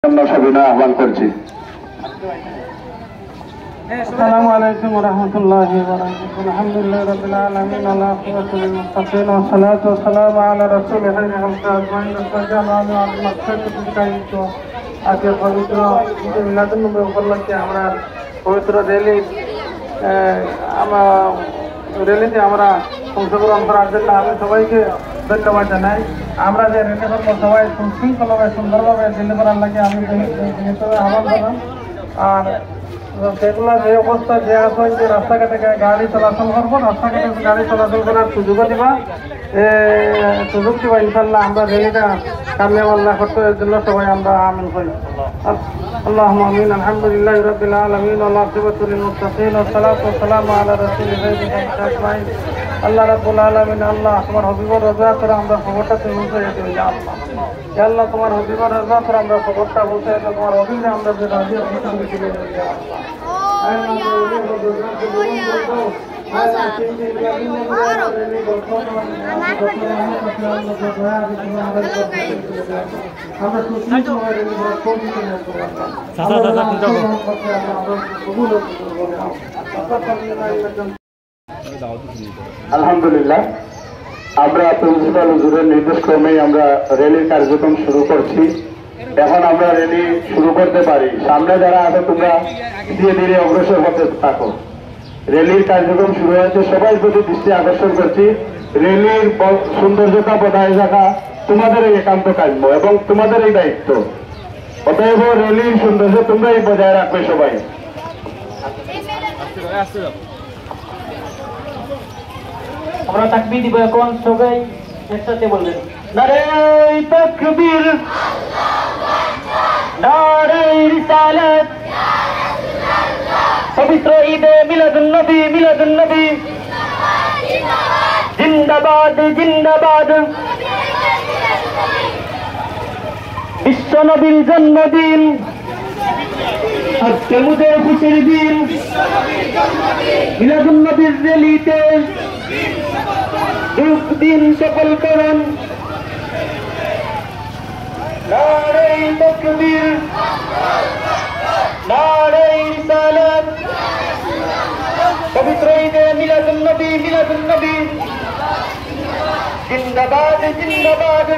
সবিনয় আহ্বান করছি। আসসালামু আলাইকুম ওয়া রাহমাতুল্লাহি ওয়া বারাকাতুহু। আলহামদুলিল্লাহি রাব্বিল আলামিন ওয়া আল-আখিরাতু লিল মুত্তাকিন ওয়া সালাতু ওয়া সালামু আলা রাসূলিল আজমাইন আজকে পবিত্র ঈদে মিলাদুন নবী উপলক্ষে আমরা পবিত্র র্যালিতে আমরা অংশগ্রহণ করার জন্য আমি সবাইকে ধন্যবাদ জানাই। আমরা যে র্যালি করবো সবাই সুশৃঙ্খলভাবে সুন্দরভাবে র্যালি করার লাগে আমি আহ্বান করলাম। আর সেগুলো যে অবস্থা যে আছে যে রাস্তাঘাটে গাড়ি চলাচল করবো, রাস্তাঘাটে গাড়ি চলাচল করার সুযোগও দিবা, সুযোগ দিবা। ইনশাল্লাহ আমরা র্যালিটা কামিয়াব করতে জন্য সবাই আমরা আমিন করি। اللهم امين. الحمد لله رب العالمين والعاقبة للمتقين والصلاة والسلام على رسول الله اجمعين. আল্লাহ রাব্বুল আলামিন, আল্লাহ তোমার হবিবর রাজা করে আমরা খবরটা পৌঁছে দিতে ইয়া আল্লাহ। ইয়া আল্লাহ তোমার হবিবর রাজা করে আমরা খবরটা পৌঁছে দিতে, তোমার হবিবে আমরা যে রাজি আছি তুমি দিলে ইয়া আল্লাহ। আলহামদুলিল্লাহ, আমরা প্রিন্সিপাল হুজুরের নির্দেশ ক্রমেই আমরা র্যালির কার্যক্রম শুরু করছি। এখন আমরা র্যালি শুরু করতে পারি। সামনে যারা আছে তোমরা ধীরে ধীরে অগ্রসর হতে থাকো। র্যালির কার্যক্রম শুরু হয়েছে, সবাই প্রতি দৃষ্টি আকর্ষণ করছি। র্যালির সৌন্দর্যতা বজায় রাখা তোমাদের এই একান্ত কাম্য এবং তোমাদের এই দায়িত্ব। অতএব র্যালির সৌন্দর্য তোমরাই বজায় রাখবে সবাই। আমরা তাকবীর দিব, এখন সবাই একসাথে বলবেন নারে তাকবীর, নারে রিসালাত, পবিত্র ঈদে মিলাদুন নবী জিন্দাবাদ জিন্দাবাদ। বিশ্ব নবীর জন্মদিন, আজকে মুদের খুশির দিন। মিলাদুন নবীর র্যালিতে যোগ দিন সকল করণ। নারে তাকবীর, নারে রিসালাত, পবিত্র ঈদে মিলাদুন নবী জিন্দাবাদ জিন্দাবাদ।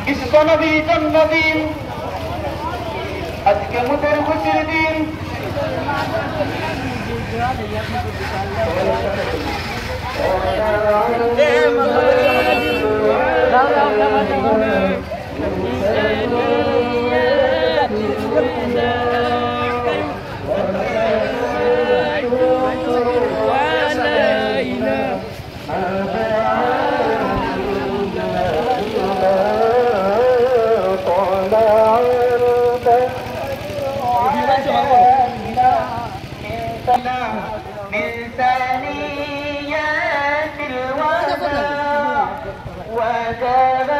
বিশ্ব নবীর জন্মদিন, আজকে মুদের খুশির দিন। من ثنيات الوداع وكان